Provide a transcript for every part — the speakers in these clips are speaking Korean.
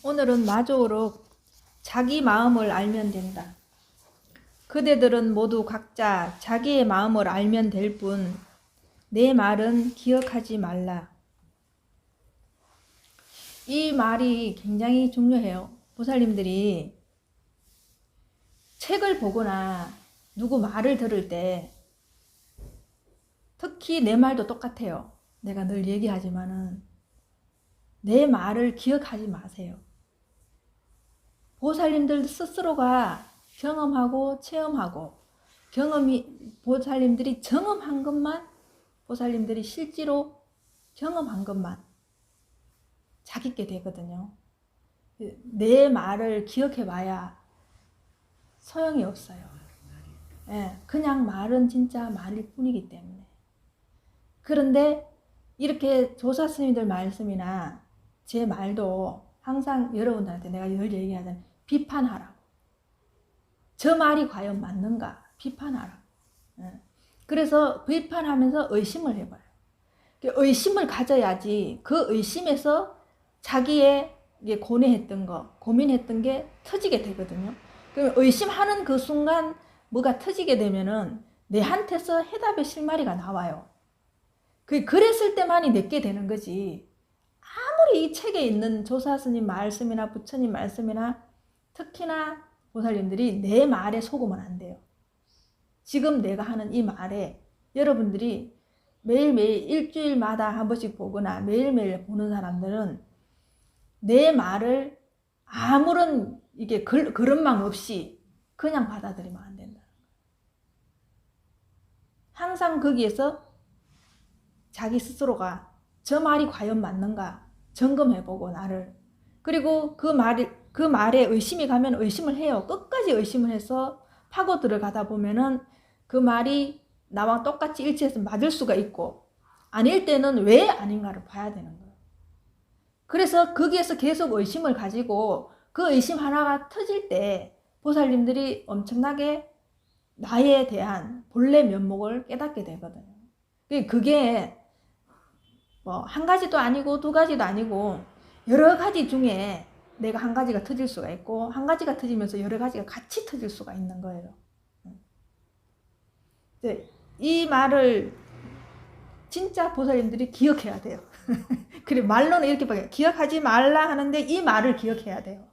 오늘은 마조로 자기 마음을 알면 된다. 그대들은 모두 각자 자기의 마음을 알면 될 뿐, 내 말은 기억하지 말라. 이 말이 굉장히 중요해요. 보살님들이 책을 보거나 누구 말을 들을 때, 특히 내 말도 똑같아요. 내가 늘 얘기하지만은 내 말을 기억하지 마세요. 보살님들 스스로가 경험하고 체험하고 보살님들이 경험한 것만, 보살님들이 실제로 경험한 것만 자기께 되거든요. 내 말을 기억해 봐야 소용이 없어요. 그냥 말은 진짜 말일 뿐이기 때문에. 그런데 이렇게 조사 스님들 말씀이나 제 말도 항상 여러분들한테 내가 늘 얘기하잖아요. 비판하라고. 저 말이 과연 맞는가? 비판하라고. 그래서 비판하면서 의심을 해봐요. 의심을 가져야지 그 의심에서 자기의 고뇌했던 거, 고민했던 게 터지게 되거든요. 그럼 의심하는 그 순간 뭐가 터지게 되면은 내한테서 해답의 실마리가 나와요. 그랬을 때만이 내게 되는 거지. 아무리 이 책에 있는 조사스님 말씀이나 부처님 말씀이나 특히나 보살님들이 내 말에 속으면 안 돼요. 지금 내가 하는 이 말에 여러분들이 매일매일 일주일마다 한 번씩 보거나 매일매일 보는 사람들은 내 말을 아무런 그런망 없이 그냥 받아들이면 안 된다. 항상 거기에서 자기 스스로가 저 말이 과연 맞는가 점검해보고 나를, 그리고 그 말에 의심이 가면 의심을 해요. 끝까지 의심을 해서 파고 들어가다 보면은 그 말이 나와 똑같이 일치해서 맞을 수가 있고, 아닐 때는 왜 아닌가를 봐야 되는 거예요. 그래서 거기에서 계속 의심을 가지고 그 의심 하나가 터질 때 보살님들이 엄청나게 나에 대한 본래 면목을 깨닫게 되거든요. 그게 뭐 한 가지도 아니고 두 가지도 아니고 여러 가지 중에 내가 한 가지가 터질 수가 있고, 한 가지가 터지면서 여러 가지가 같이 터질 수가 있는 거예요. 이 말을 진짜 보살님들이 기억해야 돼요. 그리고 말로는 이렇게 봐요. 기억하지 말라 하는데 이 말을 기억해야 돼요.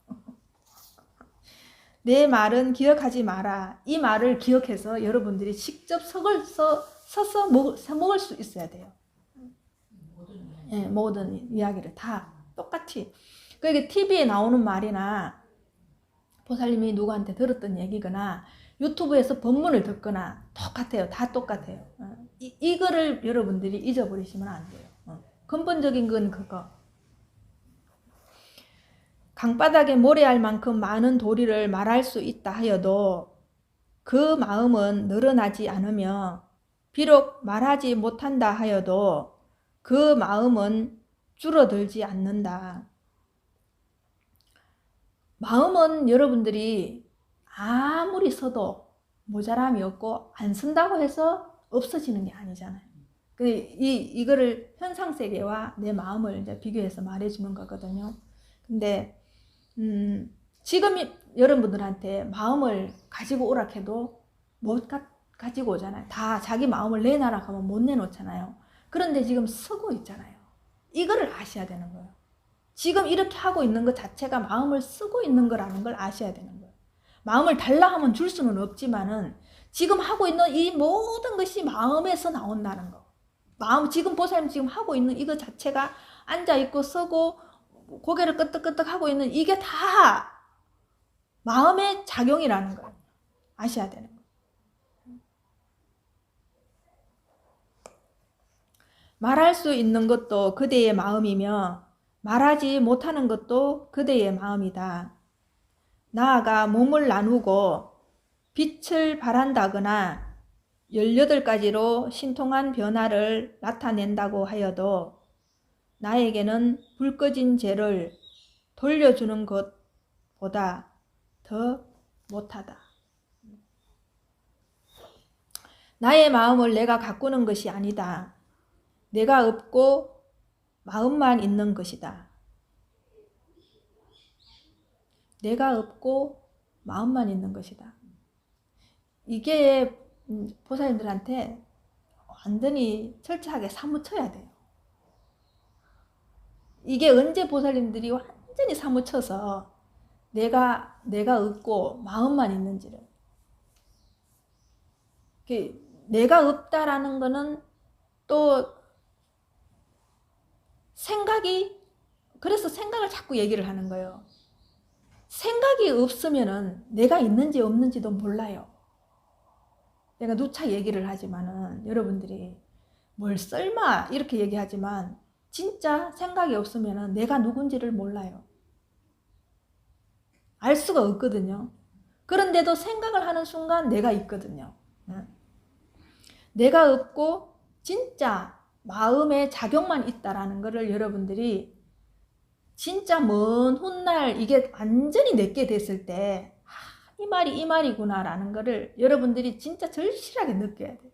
내 말은 기억하지 마라. 이 말을 기억해서 여러분들이 직접 서서 먹을 수 있어야 돼요. 모든 이야기를 다 똑같이. 그러니까 TV에 나오는 말이나 보살님이 누구한테 들었던 얘기거나 유튜브에서 법문을 듣거나 똑같아요. 다 똑같아요. 이거를 여러분들이 잊어버리시면 안 돼요. 근본적인 건 그거. 강바닥에 모래알 만큼 많은 도리를 말할 수 있다 하여도 그 마음은 늘어나지 않으며, 비록 말하지 못한다 하여도 그 마음은 줄어들지 않는다. 마음은 여러분들이 아무리 써도 모자람이 없고 안 쓴다고 해서 없어지는 게 아니잖아요. 이거를 현상세계와 내 마음을 이제 비교해서 말해주는 거거든요. 근데 지금 여러분들한테 마음을 가지고 오라 해도 못 가지고 오잖아요. 다 자기 마음을 내놔라 하면 못 내놓잖아요. 그런데 지금 쓰고 있잖아요. 이거를 아셔야 되는 거예요. 지금 이렇게 하고 있는 것 자체가 마음을 쓰고 있는 거라는 걸 아셔야 되는 거예요. 마음을 달라 하면 줄 수는 없지만은 지금 하고 있는 이 모든 것이 마음에서 나온다는 거. 지금 보살님 지금 하고 있는 이거 자체가 앉아있고 쓰고 고개를 끄덕끄덕 하고 있는 이게 다 마음의 작용이라는 걸 아셔야 되는 거예요. 말할 수 있는 것도 그대의 마음이며 말하지 못하는 것도 그대의 마음이다. 나아가 몸을 나누고 빛을 발한다거나 18가지로 신통한 변화를 나타낸다고 하여도 나에게는 불 꺼진 재를 돌려주는 것보다 더 못하다. 나의 마음을 내가 가꾸는 것이 아니다. 내가 없고 마음만 있는 것이다. 내가 없고 마음만 있는 것이다. 이게 보살님들한테 완전히 철저하게 사무쳐야 돼요. 이게 언제 보살님들이 완전히 사무쳐서 내가 없고 마음만 있는지를. 내가 없다라는 거는 또 그래서 생각을 자꾸 얘기를 하는 거예요. 생각이 없으면은 내가 있는지 없는지도 몰라요. 내가 누차 얘기를 하지만은 여러분들이 뭘 썰마 이렇게 얘기하지만 진짜 생각이 없으면은 내가 누군지를 몰라요. 알 수가 없거든요. 그런데도 생각을 하는 순간 내가 있거든요. 내가 없고 진짜 마음의 작용만 있다라는 것을 여러분들이 진짜 먼 훗날 이게 완전히 내게 됐을 때 이 말이 이 말이구나 라는 것을 여러분들이 진짜 절실하게 느껴야 돼요.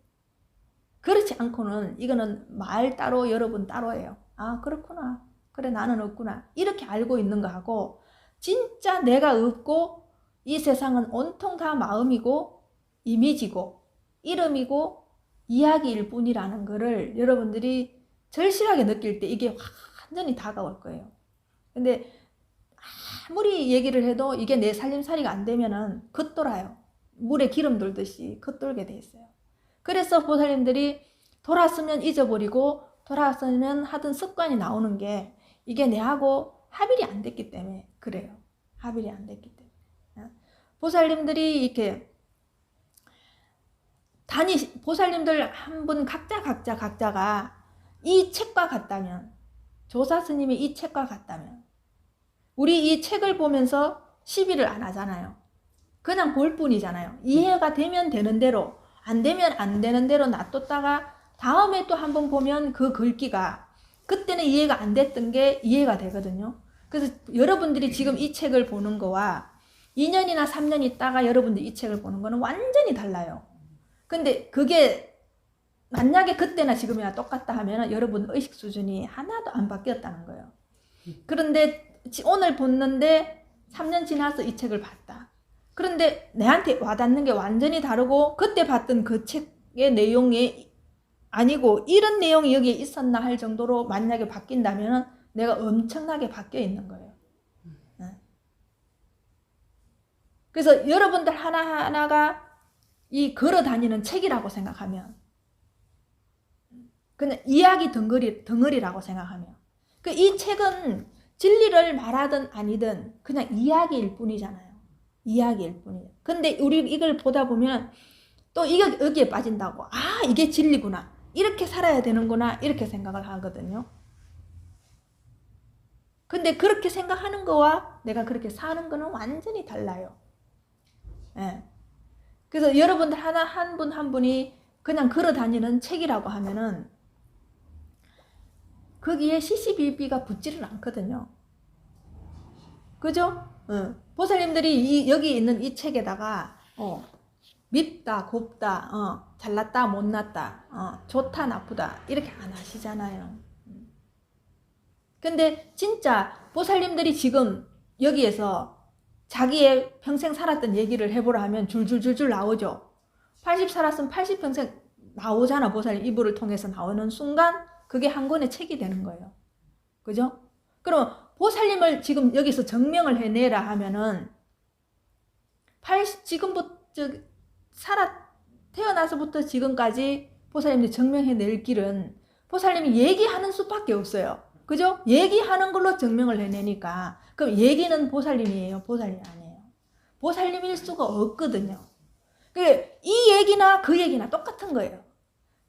그렇지 않고는 이거는 말 따로 여러분 따로예요. 아 그렇구나. 그래 나는 없구나. 이렇게 알고 있는 거하고 진짜 내가 없고 이 세상은 온통 다 마음이고 이미지고 이름이고 이야기일 뿐이라는 거를 여러분들이 절실하게 느낄 때 이게 완전히 다가올 거예요. 근데 아무리 얘기를 해도 이게 내 살림살이가 안 되면은 겉돌아요. 물에 기름 돌듯이 겉돌게 돼 있어요. 그래서 보살님들이 돌았으면 잊어버리고 돌았으면 하던 습관이 나오는 게 이게 내하고 합일이 안 됐기 때문에 그래요. 합일이 안 됐기 때문에. 보살님들이 이렇게 보살님들 한 분 각자가 이 책과 같다면, 조사 스님이 이 책과 같다면 우리 이 책을 보면서 시비를 안 하잖아요. 그냥 볼 뿐이잖아요. 이해가 되면 되는 대로, 안 되면 안 되는 대로 놔뒀다가 다음에 또 한번 보면 그 글귀가 그때는 이해가 안 됐던 게 이해가 되거든요. 그래서 여러분들이 지금 이 책을 보는 거와 2년이나 3년 있다가 여러분들이 이 책을 보는 거는 완전히 달라요. 근데 그게 만약에 그때나 지금이나 똑같다 하면 여러분 의식 수준이 하나도 안 바뀌었다는 거예요. 그런데 오늘 봤는데 3년 지나서 이 책을 봤다. 그런데 내한테 와닿는 게 완전히 다르고 그때 봤던 그 책의 내용이 아니고 이런 내용이 여기에 있었나 할 정도로 만약에 바뀐다면 내가 엄청나게 바뀌어 있는 거예요. 그래서 여러분들 하나하나가 이 걸어 다니는 책이라고 생각하면 그냥 이야기 덩어리라고 생각하면 이 책은 진리를 말하든 아니든 그냥 이야기일 뿐이잖아요. 이야기일 뿐이에요. 근데 우리 이걸 보다 보면 또 이게 여기에 빠진다고 아 이게 진리구나 이렇게 살아야 되는구나 이렇게 생각을 하거든요. 근데 그렇게 생각하는 거와 내가 그렇게 사는 거는 완전히 달라요. 예. 그래서 여러분들 한 분 한 분이 그냥 걸어 다니는 책이라고 하면은 거기에 시시비비가 붙지를 않거든요. 그죠? 보살님들이 여기 있는 이 책에다가 밉다, 곱다, 잘났다, 못났다, 좋다, 나쁘다 이렇게 안 하시잖아요. 근데 진짜 보살님들이 지금 여기에서 자기의 평생 살았던 얘기를 해보라 하면 줄줄줄줄 나오죠. 80 살았으면 80평생 나오잖아. 보살님 이불을 통해서 나오는 순간 그게 한 권의 책이 되는 거예요. 그죠? 그럼 보살님을 지금 여기서 증명을 해내라 하면은 지금부터 태어나서부터 지금까지 보살님이 증명해낼 길은 보살님이 얘기하는 수밖에 없어요. 그죠? 얘기하는 걸로 증명을 해내니까 그럼 얘기는 보살님이에요? 보살님이 아니에요? 보살님일 수가 없거든요. 이 얘기나 그 얘기나 똑같은 거예요.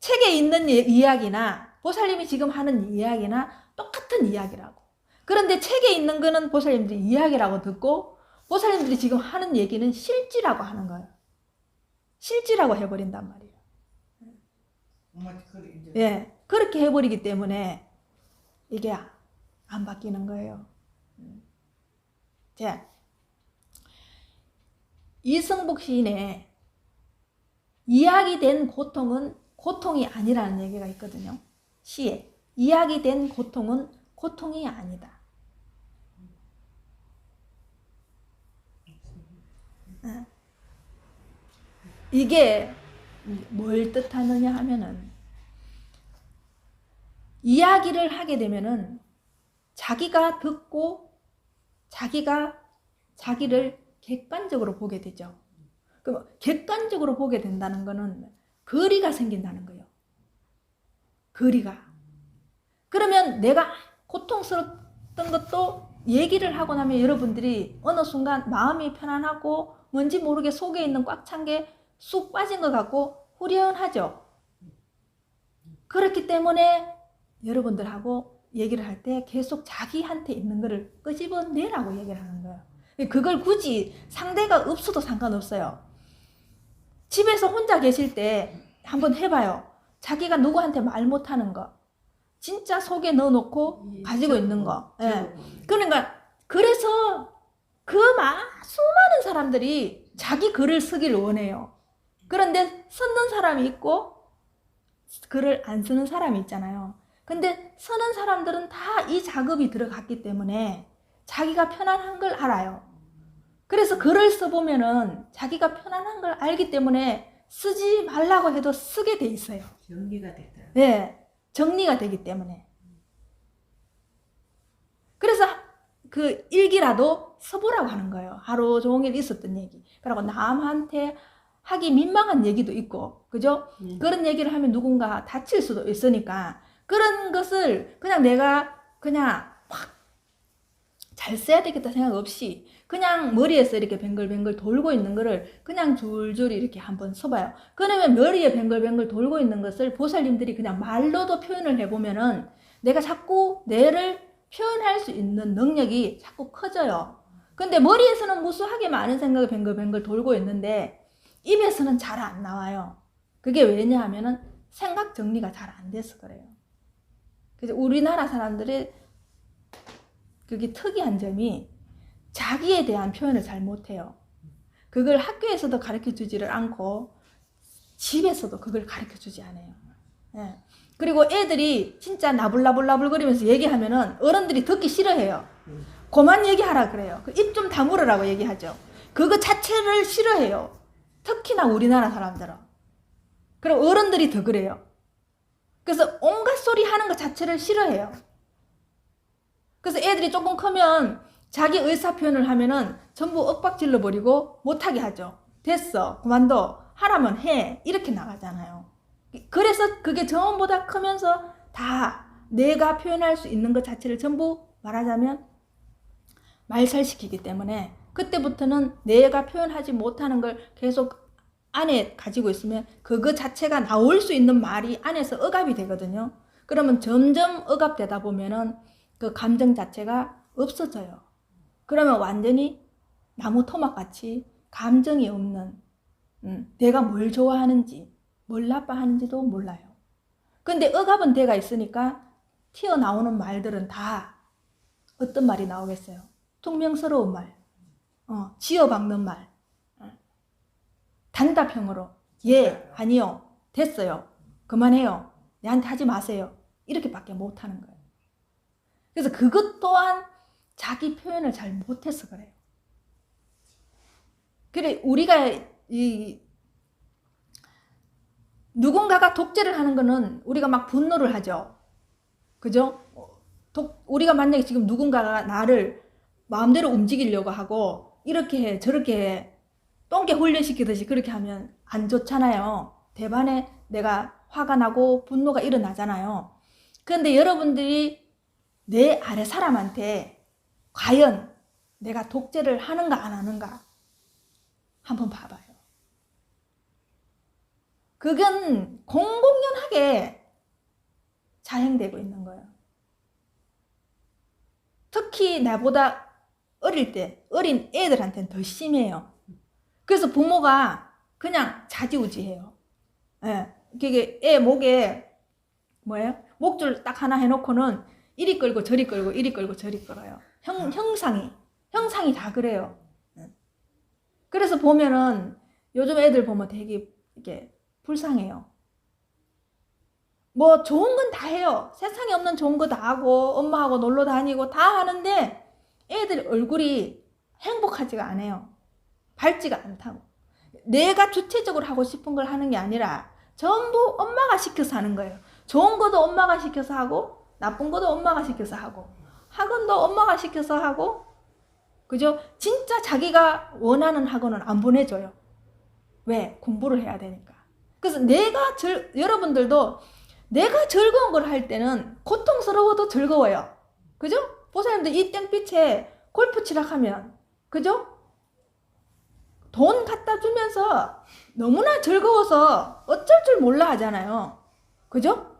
책에 있는 이야기나 보살님이 지금 하는 이야기나 똑같은 이야기라고. 그런데 책에 있는 거는 보살님들이 이야기라고 듣고 보살님들이 지금 하는 얘기는 실지라고 하는 거예요. 실지라고 해버린단 말이에요. 예, 그렇게 해버리기 때문에 이게 안 바뀌는 거예요. 자, 이승복 시인의 이야기된 고통은 고통이 아니라는 얘기가 있거든요. 시에 이야기된 고통은 고통이 아니다. 이게 뭘 뜻하느냐 하면은, 이야기를 하게 되면은 자기가 듣고 자기가 자기를 객관적으로 보게 되죠. 그럼 객관적으로 보게 된다는 거는 거리가 생긴다는 거예요. 거리가. 그러면 내가 고통스럽던 것도 얘기를 하고 나면 여러분들이 어느 순간 마음이 편안하고 뭔지 모르게 속에 있는 꽉 찬 게 쑥 빠진 것 같고 후련하죠. 그렇기 때문에 여러분들하고 얘기를 할 때 계속 자기한테 있는 거를 끄집어내라고 얘기를 하는 거예요. 그걸 굳이 상대가 없어도 상관없어요. 집에서 혼자 계실 때 한번 해봐요. 자기가 누구한테 말 못하는 거, 진짜 속에 넣어놓고 가지고 있는 거. 예. 그러니까 그래서 수많은 사람들이 자기 글을 쓰기를 원해요. 그런데 쓰는 사람이 있고 글을 안 쓰는 사람이 있잖아요. 근데 쓰는 사람들은 다 이 작업이 들어갔기 때문에 자기가 편안한 걸 알아요. 그래서 글을 써보면은 자기가 편안한 걸 알기 때문에 쓰지 말라고 해도 쓰게 돼 있어요. 정리가 됐다. 네, 정리가 되기 때문에. 그래서 그 일기라도 써보라고 하는 거예요. 하루 종일 있었던 얘기. 그리고 남한테 하기 민망한 얘기도 있고, 그죠? 그런 얘기를 하면 누군가 다칠 수도 있으니까 그런 것을 그냥 내가 그냥 확 잘 써야 되겠다 생각 없이 그냥 머리에서 이렇게 뱅글뱅글 돌고 있는 거를 그냥 줄줄이 이렇게 한번 써봐요. 그러면 머리에 뱅글뱅글 돌고 있는 것을 보살님들이 그냥 말로도 표현을 해보면은 내가 자꾸 뇌를 표현할 수 있는 능력이 자꾸 커져요. 근데 머리에서는 무수하게 많은 생각이 뱅글뱅글 돌고 있는데 입에서는 잘 안 나와요. 그게 왜냐하면은 생각 정리가 잘 안 돼서 그래요. 그래서 우리나라 사람들이 그게 특이한 점이 자기에 대한 표현을 잘 못해요. 그걸 학교에서도 가르쳐 주지를 않고 집에서도 그걸 가르쳐 주지 않아요. 예. 그리고 애들이 진짜 나불나불나불 거리면서 얘기하면은 어른들이 듣기 싫어해요. 그만 얘기하라 그래요. 입 좀 다물으라고 얘기하죠. 그거 자체를 싫어해요. 특히나 우리나라 사람들은. 그리고 어른들이 더 그래요. 그래서 온갖 소리 하는 것 자체를 싫어해요. 그래서 애들이 조금 크면 자기 의사 표현을 하면은 전부 윽박질러 버리고 못하게 하죠. 됐어, 그만둬, 하라면 해, 이렇게 나가잖아요. 그래서 그게 전보다 크면서 다 내가 표현할 수 있는 것 자체를 전부 말하자면 말살시키기 때문에 그때부터는 내가 표현하지 못하는 걸 계속 안에 가지고 있으면 그거 자체가 나올 수 있는 말이 안에서 억압이 되거든요. 그러면 점점 억압되다 보면은 그 감정 자체가 없어져요. 그러면 완전히 나무 토막같이 감정이 없는, 내가 뭘 좋아하는지 뭘 나빠하는지도 몰라요. 근데 억압은 돼가 있으니까 튀어나오는 말들은 다 어떤 말이 나오겠어요? 퉁명스러운 말, 지어박는 말, 단답형으로 예, 아니요, 됐어요, 그만해요, 내한테 하지 마세요, 이렇게밖에 못하는 거예요. 그래서 그것 또한 자기 표현을 잘 못해서 그래요. 그래, 우리가 누군가가 독재를 하는 거는 우리가 막 분노를 하죠. 그죠? 우리가 만약에 지금 누군가가 나를 마음대로 움직이려고 하고 이렇게 해, 저렇게 해, 똥개 훈련시키듯이 그렇게 하면 안 좋잖아요. 대반에 내가 화가 나고 분노가 일어나잖아요. 그런데 여러분들이 내 아래 사람한테 과연 내가 독재를 하는가 안 하는가 한번 봐봐요. 그건 공공연하게 자행되고 있는 거예요. 특히 나보다 어릴 때 어린 애들한테는 더 심해요. 그래서 부모가 그냥 자지우지해요. 예, 그게 애 목에 뭐예요? 목줄 딱 하나 해놓고는 이리 끌고 저리 끌고 이리 끌고 저리 끌어요. 형상이 다 그래요. 그래서 보면은 요즘 애들 보면 되게 이렇게 불쌍해요. 뭐 좋은 건 다 해요. 세상에 없는 좋은 거 다 하고 엄마하고 놀러 다니고 다 하는데 애들 얼굴이 행복하지가 않아요. 밝지가 않다고. 내가 주체적으로 하고 싶은 걸 하는 게 아니라 전부 엄마가 시켜서 하는 거예요. 좋은 것도 엄마가 시켜서 하고 나쁜 것도 엄마가 시켜서 하고 학원도 엄마가 시켜서 하고 그죠? 진짜 자기가 원하는 학원은 안 보내줘요. 왜? 공부를 해야 되니까. 그래서 여러분들도 내가 즐거운 걸 할 때는 고통스러워도 즐거워요. 그죠? 보살님들 이 땡빛에 골프 치러 가면 그죠? 돈 갖다 주면서 너무나 즐거워서 어쩔 줄 몰라 하잖아요. 그죠?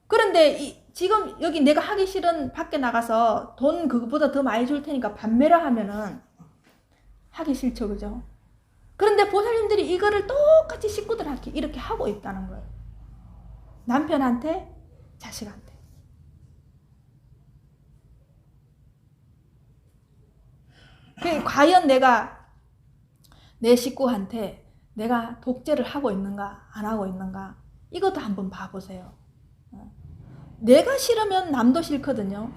그런데 지금 여기 내가 하기 싫은 밖에 나가서 돈 그거보다 더 많이 줄 테니까 판매를 하면은 하기 싫죠. 그죠? 그런데 보살님들이 이거를 똑같이 식구들한테 이렇게 하고 있다는 거예요. 남편한테, 자식한테. 과연 내가 내 식구한테 내가 독재를 하고 있는가 안 하고 있는가 이것도 한번 봐보세요. 내가 싫으면 남도 싫거든요.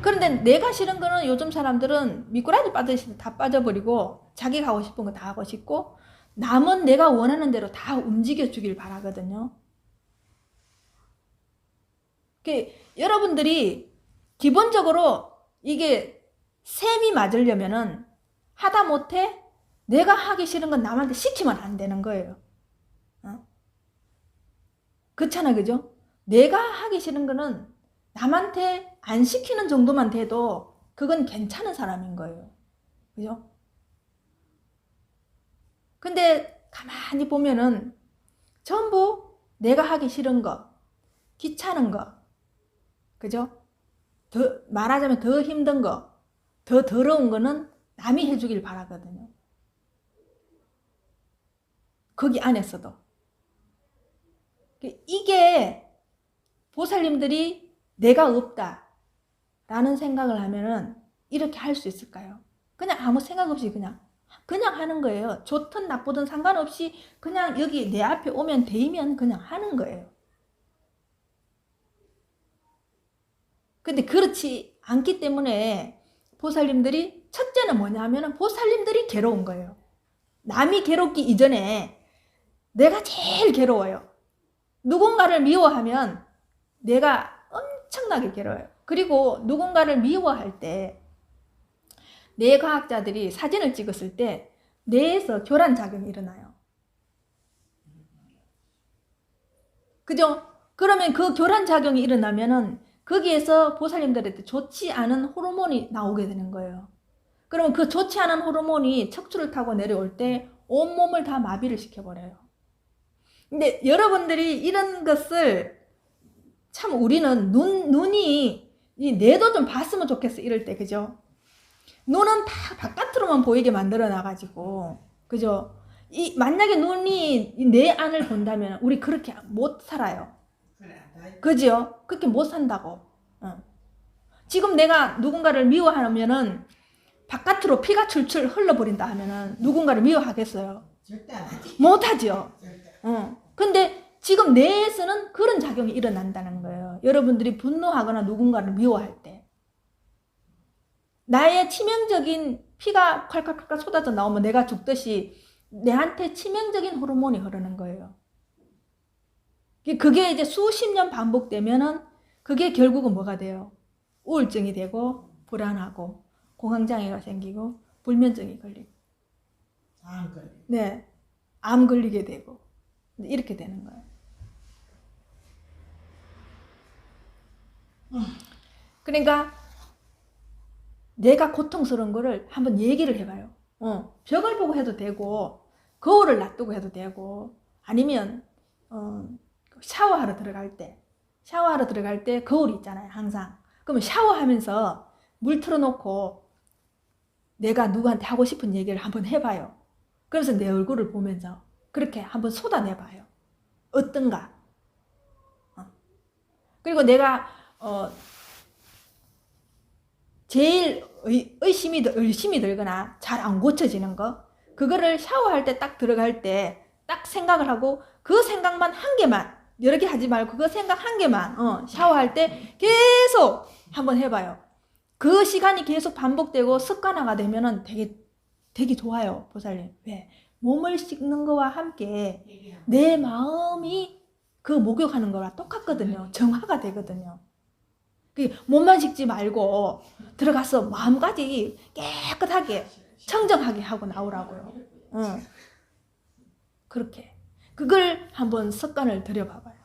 그런데 내가 싫은 거는 요즘 사람들은 미꾸라지 빠듯이 다 빠져버리고 자기가 하고 싶은 거 다 하고 싶고 남은 내가 원하는 대로 다 움직여 주길 바라거든요. 여러분들이 기본적으로 이게 셈이 맞으려면은 하다못해 내가 하기 싫은 건 남한테 시키면 안 되는 거예요. 그렇잖아, 그죠? 내가 하기 싫은 거는 남한테 안 시키는 정도만 돼도 그건 괜찮은 사람인 거예요. 그죠? 근데 가만히 보면은 전부 내가 하기 싫은 거, 귀찮은 거, 그죠? 말하자면 더 힘든 거, 더 더러운 거는 남이 해주길 바라거든요. 거기 안에서도. 이게 보살님들이 내가 없다 라는 생각을 하면은 이렇게 할 수 있을까요? 그냥 아무 생각 없이 그냥 하는 거예요. 좋든 나쁘든 상관없이 그냥 여기 내 앞에 오면 데이면 그냥 하는 거예요. 근데 그렇지 않기 때문에 보살님들이 첫째는 뭐냐면은 보살님들이 괴로운 거예요. 남이 괴롭기 이전에 내가 제일 괴로워요. 누군가를 미워하면 내가 엄청나게 괴로워요. 그리고 누군가를 미워할 때 뇌과학자들이 사진을 찍었을 때 뇌에서 교란작용이 일어나요. 그죠? 그러면 그 교란작용이 일어나면은 거기에서 보살님들한테 좋지 않은 호르몬이 나오게 되는 거예요. 그러면 그 좋지 않은 호르몬이 척추를 타고 내려올 때 온몸을 다 마비를 시켜버려요. 근데 여러분들이 이런 것을 참 우리는 눈이 이 뇌도 좀 봤으면 좋겠어 이럴 때 그죠? 눈은 다 바깥으로만 보이게 만들어 놔가지고 그죠? 만약에 눈이 내 안을 본다면 우리 그렇게 못 살아요. 그죠? 그렇게 못 산다고. 지금 내가 누군가를 미워하면은 바깥으로 피가 출출 흘러버린다 하면은 누군가를 미워하겠어요? 절대 안 하지. 못하죠. 절대. 근데 지금 뇌에서는 그런 작용이 일어난다는 거예요. 여러분들이 분노하거나 누군가를 미워할 때 나의 치명적인 피가 콸콸콸 쏟아져 나오면 내가 죽듯이 내한테 치명적인 호르몬이 흐르는 거예요. 그게 이제 수십 년 반복되면은 그게 결국은 뭐가 돼요? 우울증이 되고 불안하고 공황장애가 생기고 불면증이 걸리고 암 걸리고. 네, 암 걸리게 되고 이렇게 되는 거예요. 그러니까 내가 고통스러운 거를 한번 얘기를 해봐요. 벽을 보고 해도 되고 거울을 놔두고 해도 되고 아니면 샤워하러 들어갈 때 거울이 있잖아요. 항상. 그러면 샤워하면서 물 틀어놓고 내가 누구한테 하고 싶은 얘기를 한번 해봐요. 그래서 내 얼굴을 보면서 그렇게 한번 쏟아내봐요. 어떤가? 그리고 내가 제일 의심이 들거나 잘 안 고쳐지는 거 그거를 샤워할 때 딱 들어갈 때 딱 생각을 하고 그 생각만 한 개만 여러 개 하지 말고 그 생각 한 개만 샤워할 때 계속 한번 해봐요. 그 시간이 계속 반복되고 습관화가 되면은 되게 되게 좋아요, 보살님. 왜? 몸을 씻는 거와 함께 내 마음이 그 목욕하는 거랑 똑같거든요. 정화가 되거든요. 몸만 씻지 말고 들어가서 마음까지 깨끗하게 청정하게 하고 나오라고요. 그렇게. 그걸 한번 습관을 들여봐봐요.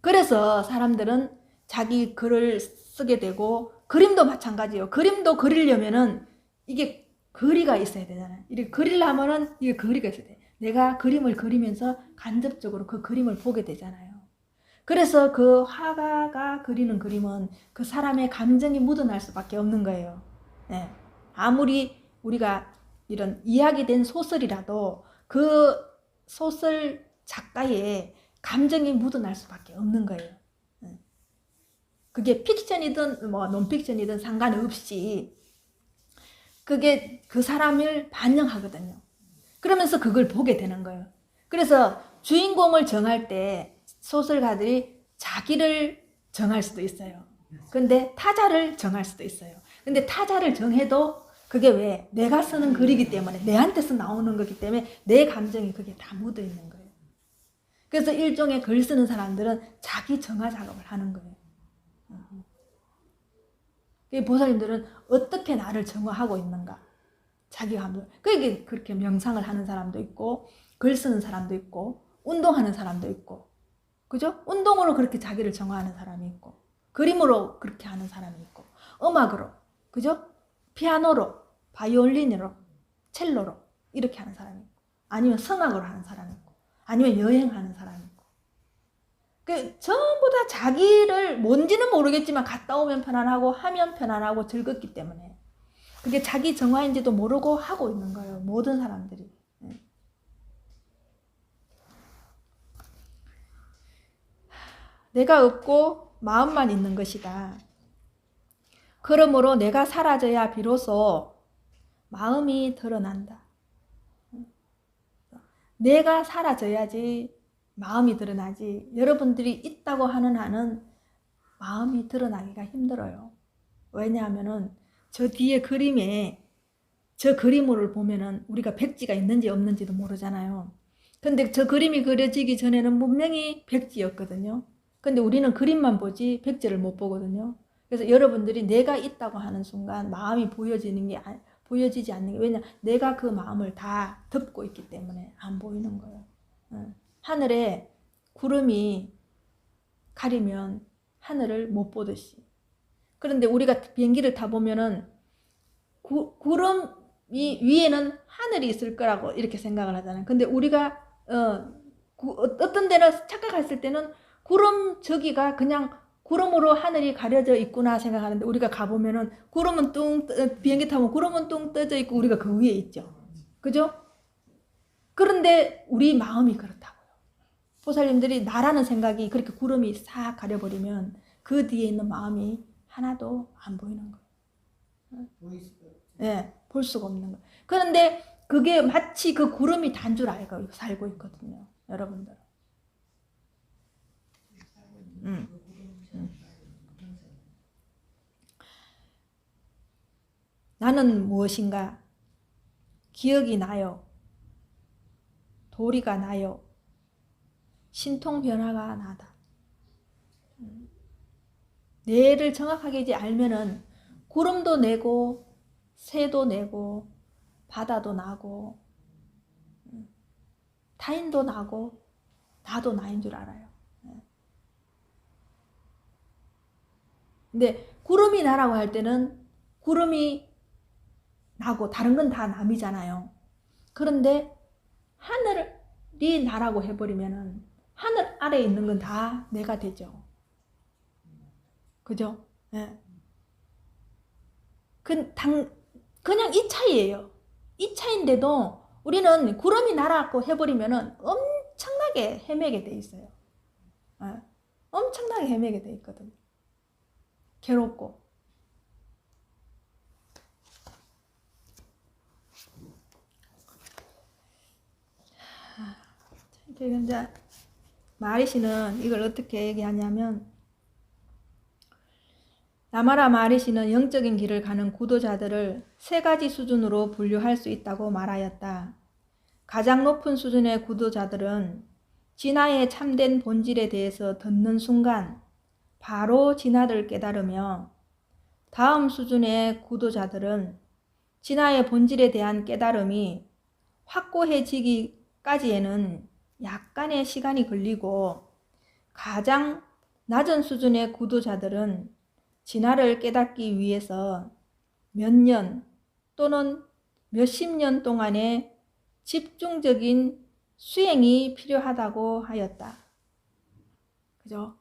그래서 사람들은 자기 글을 쓰게 되고, 그림도 마찬가지예요. 그림도 그리려면은 이게 거리가 있어야 되잖아요. 이렇게 그리려면은 이게 거리가 있어야 돼. 내가 그림을 그리면서 간접적으로 그 그림을 보게 되잖아요. 그래서 그 화가가 그리는 그림은 그 사람의 감정이 묻어날 수밖에 없는 거예요. 네. 아무리 우리가 이런 이야기된 소설이라도 그 소설 작가의 감정이 묻어날 수밖에 없는 거예요. 그게 픽션이든 뭐 논픽션이든 상관없이 그게 그 사람을 반영하거든요. 그러면서 그걸 보게 되는 거예요. 그래서 주인공을 정할 때 소설가들이 자기를 정할 수도 있어요. 근데 타자를 정할 수도 있어요. 근데 타자를 정해도 그게 왜? 내가 쓰는 글이기 때문에, 내한테서 나오는 거기 때문에 내 감정이 그게 다 묻어 있는 거예요. 그래서 일종의 글 쓰는 사람들은 자기 정화 작업을 하는 거예요. 보살님들은 어떻게 나를 정화하고 있는가? 자기 감정. 그게 그렇게 명상을 하는 사람도 있고, 글 쓰는 사람도 있고, 운동하는 사람도 있고, 그죠? 운동으로 그렇게 자기를 정화하는 사람이 있고, 그림으로 그렇게 하는 사람이 있고, 음악으로, 그죠? 피아노로, 바이올린으로, 첼로로 이렇게 하는 사람이 있고, 아니면 성악으로 하는 사람이 있고, 아니면 여행하는 사람이 있고. 전부 다 자기를 뭔지는 모르겠지만 갔다 오면 편안하고 하면 편안하고 즐겁기 때문에 그게 자기 정화인지도 모르고 하고 있는 거예요. 모든 사람들이. 내가 없고 마음만 있는 것이다. 그러므로 내가 사라져야 비로소 마음이 드러난다. 내가 사라져야지 마음이 드러나지, 여러분들이 있다고 하는 한은 마음이 드러나기가 힘들어요. 왜냐하면은 저 뒤에 그림에 저 그림을 보면은 우리가 백지가 있는지 없는지도 모르잖아요. 근데 저 그림이 그려지기 전에는 분명히 백지였거든요. 근데 우리는 그림만 보지 백지를 못 보거든요. 그래서 여러분들이 내가 있다고 하는 순간 마음이 보여지지 않는 게, 왜냐, 내가 그 마음을 다 덮고 있기 때문에 안 보이는 거예요. 하늘에 구름이 가리면 하늘을 못 보듯이. 그런데 우리가 비행기를 타보면은 구름이 위에는 하늘이 있을 거라고 이렇게 생각을 하잖아요. 근데 우리가 어떤 데는 착각했을 때는 구름 저기가 그냥 구름으로 하늘이 가려져 있구나 생각하는데, 우리가 가보면은 구름은 비행기 타면 구름은 뚱 떠져 있고 우리가 그 위에 있죠. 그죠? 그런데 우리 마음이 그렇다고요. 보살님들이 나라는 생각이 그렇게 구름이 싹 가려버리면 그 뒤에 있는 마음이 하나도 안 보이는 거예요. 네, 볼 수가 없는 거예요. 그런데 그게 마치 그 구름이 단 줄 알고 살고 있거든요, 여러분들. 나는 무엇인가? 기억이 나요. 도리가 나요. 신통 변화가 나다. 뇌를 정확하게 이제 알면은 구름도 내고 새도 내고 바다도 나고 타인도 나고 나도 나인 줄 알아요. 근데 구름이 나라고 할 때는 구름이 나고 다른 건 다 남이잖아요. 그런데 하늘이 나라고 해버리면은 하늘 아래에 있는 건 다 내가 되죠. 그죠? 네. 그냥 이 차이예요. 이 차이인데도 우리는 구름이 나라고 해버리면은 엄청나게 헤매게 돼 있어요. 네. 엄청나게 헤매게 돼 있거든요. 괴롭고. 이제 마리시는 이걸 어떻게 얘기하냐면, 라마라 마하리시는 영적인 길을 가는 구도자들을 세 가지 수준으로 분류할 수 있다고 말하였다. 가장 높은 수준의 구도자들은 진화의 참된 본질에 대해서 듣는 순간 바로 진화를 깨달으며, 다음 수준의 구도자들은 진화의 본질에 대한 깨달음이 확고해지기까지에는 약간의 시간이 걸리고, 가장 낮은 수준의 구도자들은 진화를 깨닫기 위해서 몇 년 또는 몇십 년 동안의 집중적인 수행이 필요하다고 하였다. 그죠?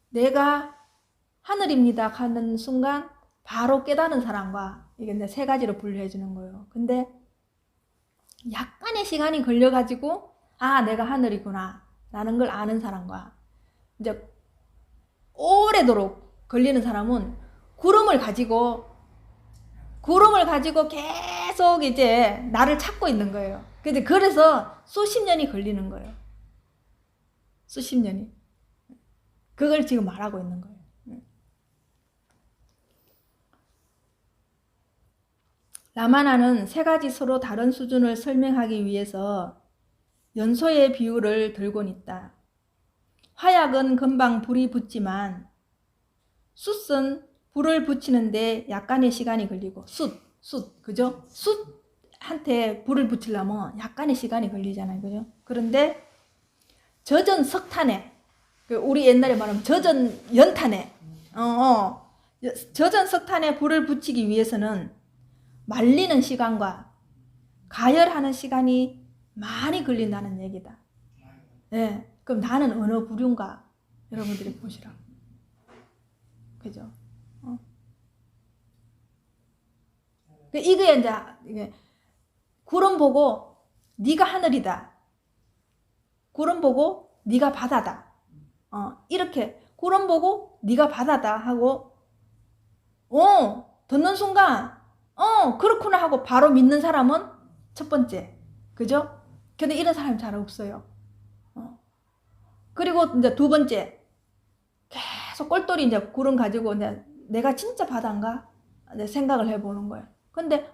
내가 하늘입니다 하는 순간 바로 깨닫는 사람과, 이게 이제 세 가지로 분류해 주는 거예요. 근데 약간의 시간이 걸려가지고 아, 내가 하늘이구나 라는 걸 아는 사람과, 이제 오래도록 걸리는 사람은 구름을 가지고 계속 이제 나를 찾고 있는 거예요. 근데 그래서 수십 년이 걸리는 거예요. 수십 년이. 그걸 지금 말하고 있는 거예요. 라마나는 세 가지 서로 다른 수준을 설명하기 위해서 연소의 비유를 들곤 있다. 화약은 금방 불이 붙지만 숯은 불을 붙이는데 약간의 시간이 걸리고, 숯, 그죠? 숯한테 불을 붙이려면 약간의 시간이 걸리잖아요, 그죠? 그런데 젖은 석탄에, 우리 옛날에 말하면 젖은 연탄에, 젖은 석탄에 불을 붙이기 위해서는 말리는 시간과 가열하는 시간이 많이 걸린다는 얘기다. 네, 그럼 나는 어느 부류인가? 여러분들이 보시라고. 그죠? 이게 이제 구름 보고 네가 하늘이다. 구름 보고 네가 바다다. 이렇게 구름 보고 네가 바다다 하고 듣는 순간 그렇구나 하고 바로 믿는 사람은 첫 번째. 그죠? 근데 이런 사람이 잘 없어요. 그리고 이제 두 번째. 계속 꼴돌이 이제 구름 가지고 이제 내가 진짜 바다인가? 이제 생각을 해보는 거예요. 근데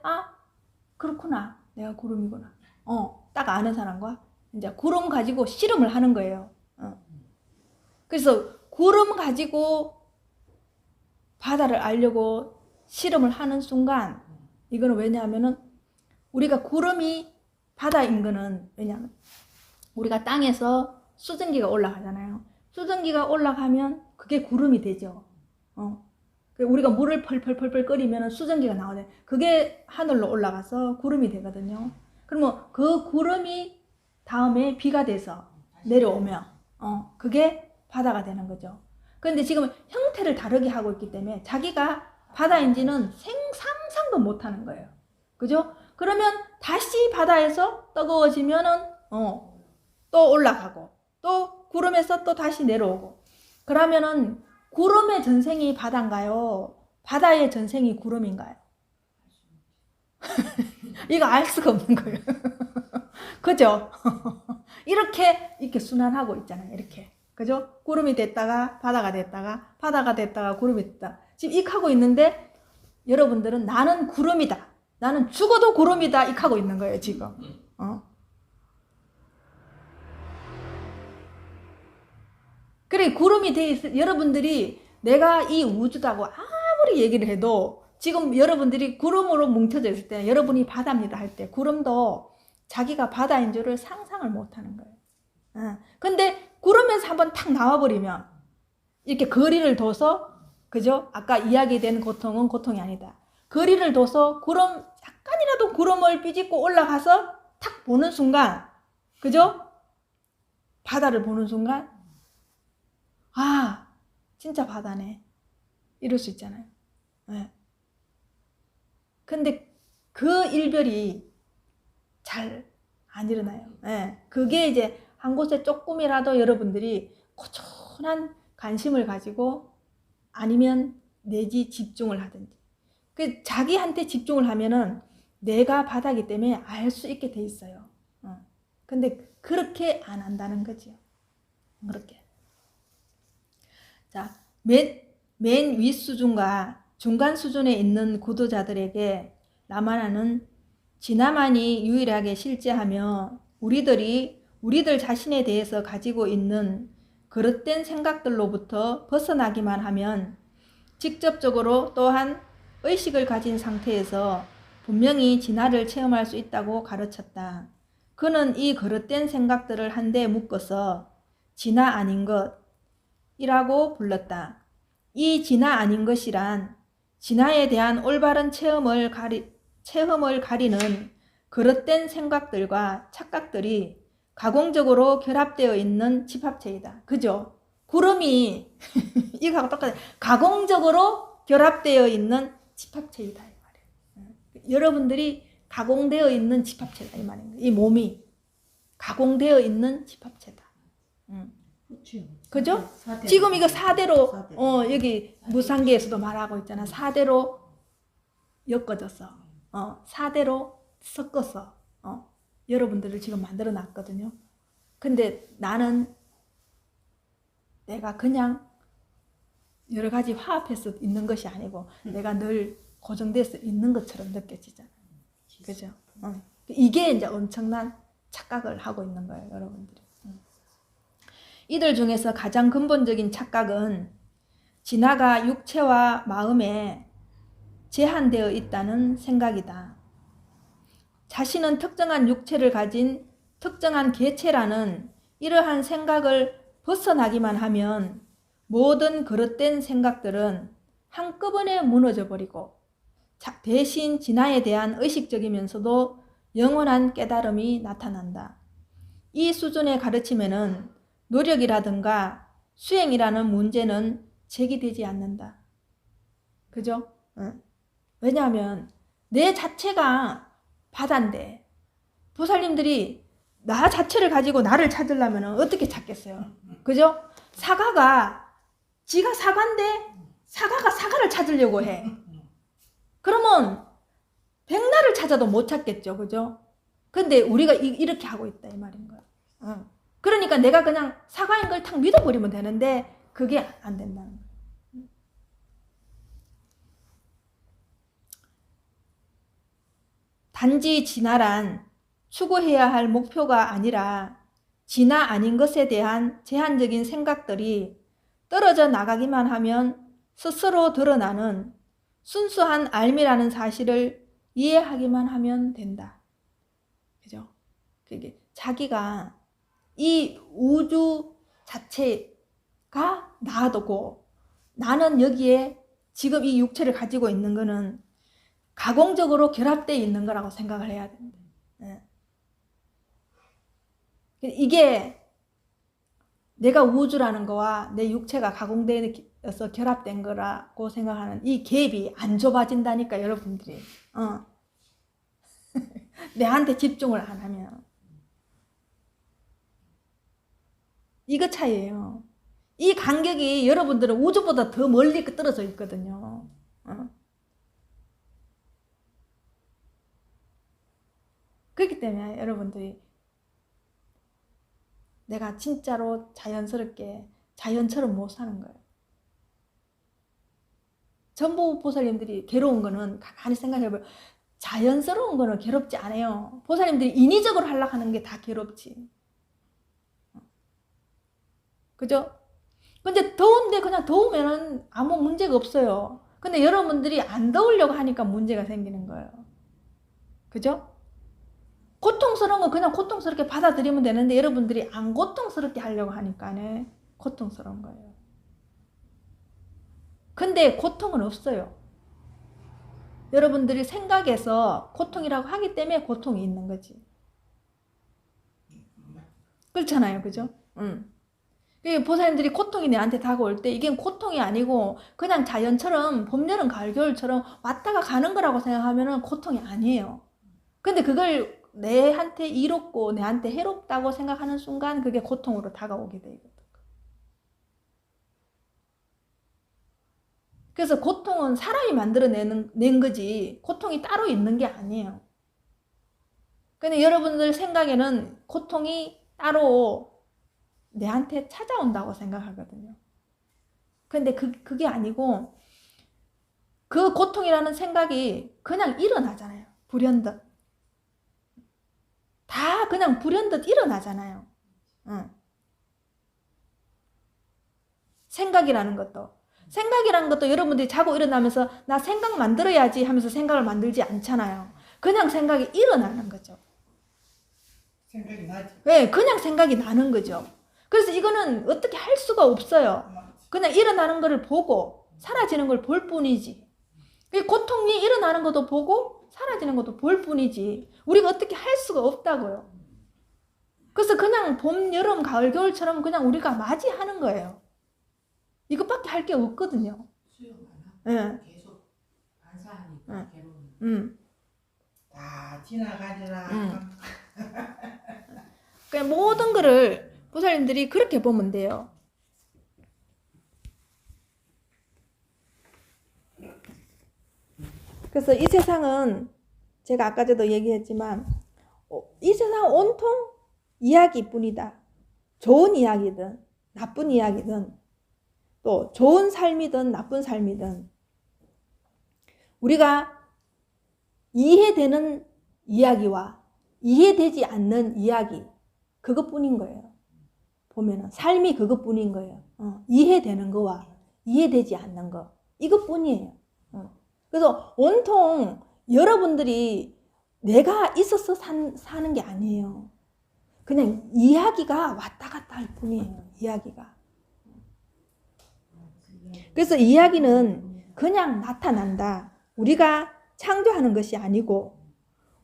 그렇구나. 내가 구름이구나. 딱 아는 사람과 이제 구름 가지고 실험을 하는 거예요. 그래서 구름 가지고 바다를 알려고 실험을 하는 순간, 이거는 왜냐하면은 우리가 구름이 바다인 거는, 왜냐하면 우리가 땅에서 수증기가 올라가잖아요. 수증기가 올라가면 그게 구름이 되죠. 우리가 물을 펄펄펄펄 끓이면 수증기가 나오잖아요. 그게 하늘로 올라가서 구름이 되거든요. 그러면 그 구름이 다음에 비가 돼서 내려오면 그게 바다가 되는 거죠. 그런데 지금 형태를 다르게 하고 있기 때문에 자기가 바다인지는 상상도 못 하는 거예요. 그죠? 그러면 다시 바다에서 뜨거워지면은 또 올라가고, 또 구름에서 또 다시 내려오고. 그러면은 구름의 전생이 바다인가요? 바다의 전생이 구름인가요? 이거 알 수가 없는 거예요. 그죠? 이렇게 순환하고 있잖아요. 이렇게. 그죠? 구름이 됐다가 바다가 됐다가, 바다가 됐다가 구름이 됐다. 지금 이렇게 하고 있는데, 여러분들은 나는 구름이다. 나는 죽어도 구름이다. 이렇게 하고 있는 거예요, 지금. 그래, 구름이 돼 있어. 여러분들이 내가 이 우주다고 아무리 얘기를 해도, 지금 여러분들이 구름으로 뭉쳐져 있을 때, 여러분이 바다입니다 할 때, 구름도 자기가 바다인 줄을 상상을 못 하는 거예요. 근데 구름에서 한번 탁 나와버리면, 이렇게 거리를 둬서, 그죠? 아까 이야기된 고통은 고통이 아니다. 거리를 둬서 약간이라도 구름을 삐집고 올라가서 탁 보는 순간, 그죠? 바다를 보는 순간, 진짜 바다네. 이럴 수 있잖아요. 네. 근데 그 일별이 잘 안 일어나요. 네. 그게 이제 한 곳에 조금이라도 여러분들이 고촌한 관심을 가지고, 아니면 내지 집중을 하든지. 자기한테 집중을 하면은 내가 바다기 때문에 알 수 있게 돼 있어요. 근데 그렇게 안 한다는 거죠. 그렇게. 자, 맨 윗 수준과 중간 수준에 있는 구도자들에게 라마나는 진화만이 유일하게 실제하며 우리들 자신에 대해서 가지고 있는 그릇된 생각들로부터 벗어나기만 하면 직접적으로 또한 의식을 가진 상태에서 분명히 진화를 체험할 수 있다고 가르쳤다. 그는 이 그릇된 생각들을 한데 묶어서 진화 아닌 것이라고 불렀다. 이 진화 아닌 것이란 진화에 대한 올바른 체험을 가리는 그릇된 생각들과 착각들이 가공적으로 결합되어 있는 집합체이다. 그죠? 구름이 이거하고 똑같아요. 가공적으로 결합되어 있는 집합체이다 이 말이에요. 여러분들이 가공되어 있는 집합체다 이 말입니다. 이 몸이 가공되어 있는 집합체다. 그죠? 지금 이거 4대로 여기 무상계에서도 말하고 있잖아. 4대로 엮어졌어. 4대로 섞어서 여러분들을 지금 만들어 놨거든요. 근데 나는 내가 그냥 여러 가지 화합해서 있는 것이 아니고 내가 늘 고정돼서 있는 것처럼 느껴지잖아. 그죠? 이게 이제 엄청난 착각을 하고 있는 거예요, 여러분들이. 이들 중에서 가장 근본적인 착각은 진화가 육체와 마음에 제한되어 있다는 생각이다. 자신은 특정한 육체를 가진 특정한 개체라는 이러한 생각을 벗어나기만 하면 모든 그릇된 생각들은 한꺼번에 무너져 버리고 대신 진화에 대한 의식적이면서도 영원한 깨달음이 나타난다. 이 수준의 가르침에는 노력이라든가 수행이라는 문제는 제기되지 않는다. 그죠? 왜냐하면 내 자체가 바다인데 보살님들이 나 자체를 가지고 나를 찾으려면 어떻게 찾겠어요? 그죠? 사과가 지가 사과인데 사과가 사과를 찾으려고 해. 그러면 백날을 찾아도 못 찾겠죠. 그죠? 근데 우리가 이렇게 하고 있다 이 말인 거야. 그러니까 내가 그냥 사과인 걸 탁 믿어버리면 되는데 그게 안 된다는 거야. 단지 진화란 추구해야 할 목표가 아니라 진화 아닌 것에 대한 제한적인 생각들이 떨어져 나가기만 하면 스스로 드러나는 순수한 알미라는 사실을 이해하기만 하면 된다. 그죠? 그게 자기가 이 우주 자체가 나도 나는 여기에 지금 이 육체를 가지고 있는 거는 가공적으로 결합되어 있는 거라고 생각을 해야 된다. 이게 내가 우주라는 거와 내 육체가 가공되어서 결합된 거라고 생각하는 이 갭이 안 좁아진다니까 여러분들이. 내한테 집중을 안 하면. 이거 차이예요. 이 간격이 여러분들은 우주보다 더 멀리 떨어져 있거든요. 그렇기 때문에 여러분들이 내가 진짜로 자연스럽게 자연처럼 못 사는 거예요. 전부 보살님들이 괴로운 거는 가만히 생각해보면 자연스러운 거는 괴롭지 않아요. 보살님들이 인위적으로 하려고 하는 게 다 괴롭지. 그죠? 근데 더운데 그냥 더우면은 아무 문제가 없어요. 근데 여러분들이 안 더우려고 하니까 문제가 생기는 거예요. 그죠? 고통스러운 거 그냥 고통스럽게 받아들이면 되는데 여러분들이 안 고통스럽게 하려고 하니까는 고통스러운 거예요. 근데 고통은 없어요. 여러분들이 생각해서 고통이라고 하기 때문에 고통이 있는 거지. 그렇잖아요. 그죠? 보살님들이 고통이 내한테 다가올 때 이게 고통이 아니고 그냥 자연처럼 봄, 여름, 가을, 겨울처럼 왔다가 가는 거라고 생각하면 고통이 아니에요. 근데 그걸 내한테 이롭고 내한테 해롭다고 생각하는 순간 그게 고통으로 다가오게 되거든. 그래서 고통은 사람이 만들어낸 거지 고통이 따로 있는 게 아니에요. 근데 여러분들 생각에는 고통이 따로 내한테 찾아온다고 생각하거든요. 근데 그게 아니고 그 고통이라는 생각이 그냥 일어나잖아요. 불현듯. 다 그냥 불현듯 일어나잖아요. 응. 생각이라는 것도 여러분들이 자고 일어나면서 나 생각 만들어야지 하면서 생각을 만들지 않잖아요. 그냥 생각이 일어나는 거죠. 생각이 나지. 네, 그냥 생각이 나는 거죠. 그래서 이거는 어떻게 할 수가 없어요. 그냥 일어나는 것을 보고 사라지는 걸 볼 뿐이지. 고통이 일어나는 것도 보고 사라지는 것도 볼 뿐이지. 우리가 어떻게 할 수가 없다고요. 그래서 그냥 봄, 여름, 가을, 겨울처럼 그냥 우리가 맞이하는 거예요. 이것밖에 할 게 없거든요. 수영 예. 하나? 계속 반사하니까 괴로운. 다 지나가리라. 그러니까 모든 거를 보살님들이 그렇게 보면 돼요. 그래서 이 세상은 제가 아까 전에도 얘기했지만 이 세상은 온통 이야기뿐이다. 좋은 이야기든 나쁜 이야기든 또 좋은 삶이든 나쁜 삶이든 우리가 이해되는 이야기와 이해되지 않는 이야기 그것뿐인 거예요. 보면은 삶이 그것뿐인 거예요. 이해되는 거와 이해되지 않는 거 이것뿐이에요. 그래서 온통 여러분들이 내가 있어서 사는 게 아니에요. 그냥 이야기가 왔다 갔다 할 뿐이에요. 이야기가. 그래서 이야기는 그냥 나타난다. 우리가 창조하는 것이 아니고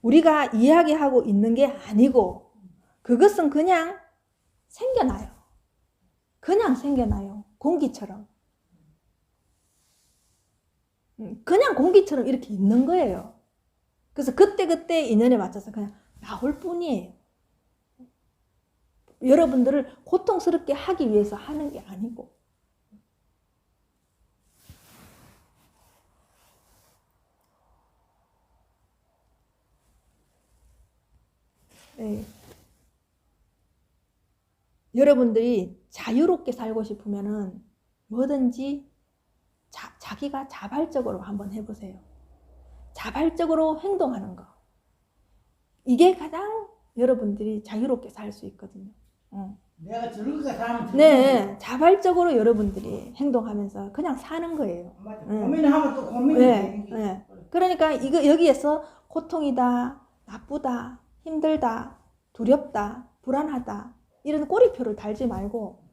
우리가 이야기하고 있는 게 아니고 그것은 그냥 생겨나요. 그냥 생겨나요. 공기처럼. 그냥 공기처럼 이렇게 있는 거예요. 그래서 그때그때 인연에 맞춰서 그냥 나올 뿐이에요. 여러분들을 고통스럽게 하기 위해서 하는 게 아니고. 네. 여러분들이 자유롭게 살고 싶으면은 뭐든지 자기가 자발적으로 한번 해보세요. 자발적으로 행동하는 거. 이게 가장 여러분들이 자유롭게 살 수 있거든요. 내가 저런 거 사면 네, 자발적으로 여러분들이 행동하면서 그냥 사는 거예요. 고민하면 또 고민이 네, 되는 게. 네. 그러니까 이거 여기에서 고통이다, 나쁘다, 힘들다, 두렵다, 불안하다 이런 꼬리표를 달지 말고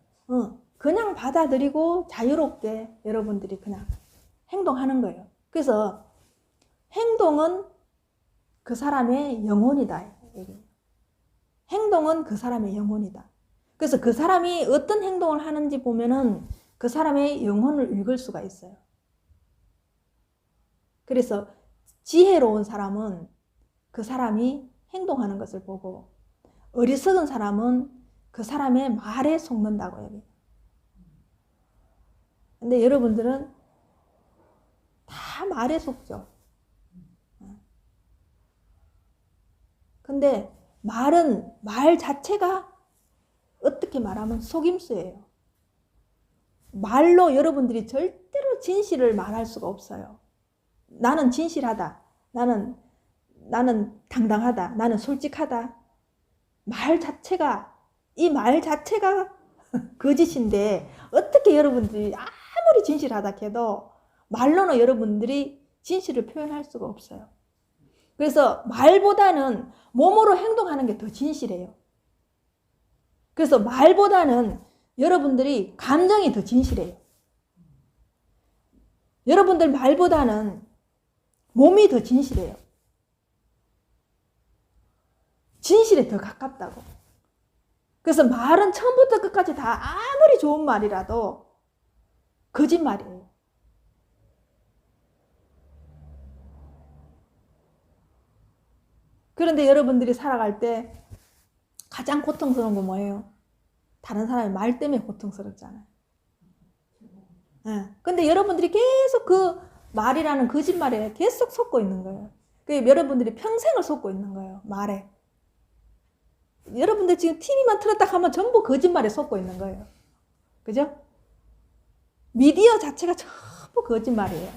그냥 받아들이고 자유롭게 여러분들이 그냥 행동하는 거예요. 그래서 행동은 그 사람의 영혼이다. 행동은 그 사람의 영혼이다. 그래서 그 사람이 어떤 행동을 하는지 보면은 그 사람의 영혼을 읽을 수가 있어요. 그래서 지혜로운 사람은 그 사람이 행동하는 것을 보고 어리석은 사람은 그 사람의 말에 속는다고 해요. 근데 여러분들은 다 말에 속죠. 근데 말 자체가 어떻게 말하면 속임수예요. 말로 여러분들이 절대로 진실을 말할 수가 없어요. 나는 진실하다. 나는 당당하다. 나는 솔직하다. 이 말 자체가 거짓인데 어떻게 여러분들이 아무리 진실하다 해도 말로는 여러분들이 진실을 표현할 수가 없어요. 그래서 말보다는 몸으로 행동하는 게 더 진실해요. 그래서 말보다는 여러분들이 감정이 더 진실해요. 여러분들 말보다는 몸이 더 진실해요. 진실에 더 가깝다고. 그래서 말은 처음부터 끝까지 다 아무리 좋은 말이라도 거짓말이에요. 그런데 여러분들이 살아갈 때 가장 고통스러운 건 뭐예요? 다른 사람의 말 때문에 고통스럽잖아요. 네. 근데 여러분들이 계속 그 말이라는 거짓말에 계속 속고 있는 거예요. 여러분들이 평생을 속고 있는 거예요. 말에. 여러분들 지금 TV만 틀었다 하면 전부 거짓말에 속고 있는 거예요. 그죠? 미디어 자체가 전부 거짓말이에요.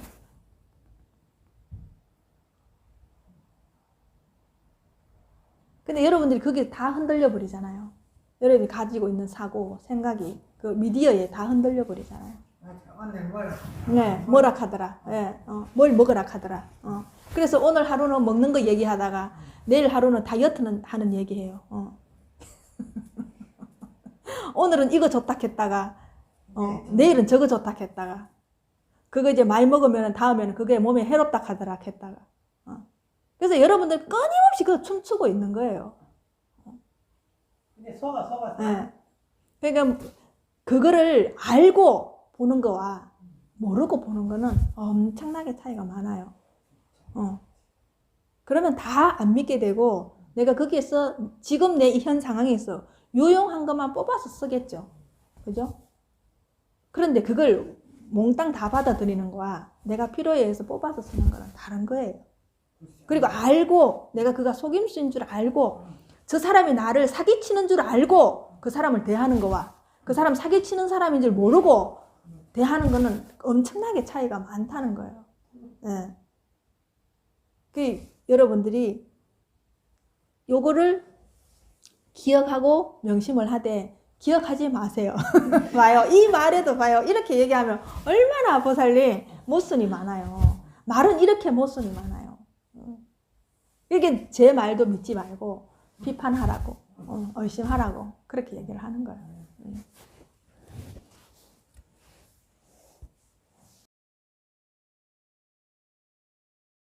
근데 여러분들이 그게 다 흔들려 버리잖아요. 여러분이 가지고 있는 사고, 생각이 그 미디어에 다 흔들려 버리잖아요. 맞아. 오늘 뭐라. 네, 뭐라 하더라. 예, 뭘 먹으라 하더라. 그래서 오늘 하루는 먹는 거 얘기하다가 내일 하루는 다이어트는 하는 얘기해요. 오늘은 이거 좋다 했다가 내일은 저거 좋다 했다가 그거 이제 많이 먹으면 다음에는 그게 몸에 해롭다 하더라 했다가 그래서 여러분들 끊임없이 그 춤추고 있는 거예요. 근데 속아. 네. 그러니까 그거를 알고 보는 거와 모르고 보는 거는 엄청나게 차이가 많아요. 그러면 다 안 믿게 되고 내가 거기에서 지금 내 현 상황에서 유용한 것만 뽑아서 쓰겠죠. 그죠? 그런데 그걸 몽땅 다 받아들이는 거와 내가 필요에 의해서 뽑아서 쓰는 거는 다른 거예요. 그리고 알고 내가 그가 속임수인 줄 알고 저 사람이 나를 사기치는 줄 알고 그 사람을 대하는 거와 그 사람 사기치는 사람인 줄 모르고 대하는 거는 엄청나게 차이가 많다는 거예요. 네. 그 여러분들이 요거를 기억하고 명심을 하되 기억하지 마세요. 봐요. 이 말에도 봐요. 이렇게 얘기하면 얼마나 보살님 모순이 많아요. 말은 이렇게 모순이 많아요. 이게 제 말도 믿지 말고 비판하라고, 의심하라고 그렇게 얘기를 하는 거예요.